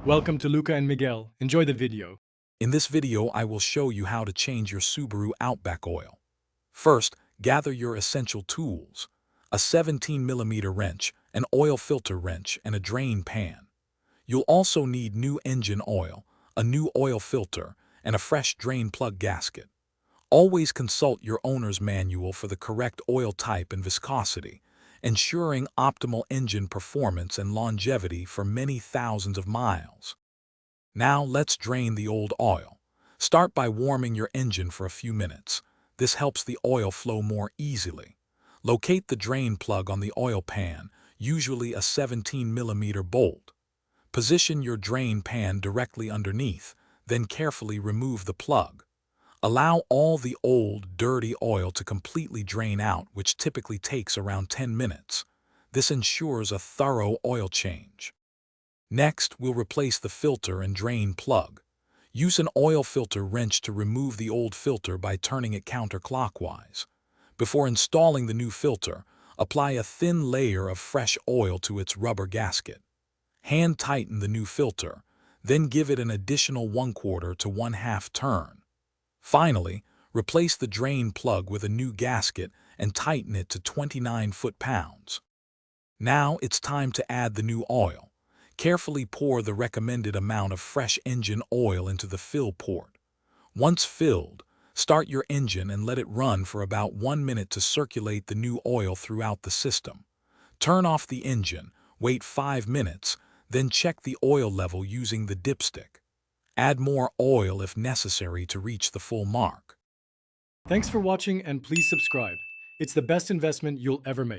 Welcome to Luca and Miguel. Enjoy the video. In this video, I will show you how to change your Subaru Outback oil. First, gather your essential tools: a 17mm wrench, an oil filter wrench, and a drain pan. You'll also need new engine oil, a new oil filter, and a fresh drain plug gasket. Always consult your owner's manual for the correct oil type and viscosity, ensuring optimal engine performance and longevity for many thousands of miles. Now let's drain the old oil. Start by warming your engine for a few minutes. This helps the oil flow more easily. Locate the drain plug on the oil pan, usually a 17mm bolt. Position your drain pan directly underneath, then carefully remove the plug. Allow all the old, dirty oil to completely drain out, which typically takes around 10 minutes. This ensures a thorough oil change. Next, we'll replace the filter and drain plug. Use an oil filter wrench to remove the old filter by turning it counterclockwise. Before installing the new filter, apply a thin layer of fresh oil to its rubber gasket. Hand tighten the new filter, then give it an additional 1/4 to 1/2 turn. Finally, replace the drain plug with a new gasket and tighten it to 29 foot-pounds. Now it's time to add the new oil. Carefully pour the recommended amount of fresh engine oil into the fill port. Once filled, start your engine and let it run for about 1 minute to circulate the new oil throughout the system. Turn off the engine, wait 5 minutes, then check the oil level using the dipstick. Add more oil if necessary to reach the full mark. Thanks for watching and please subscribe. It's the best investment you'll ever make.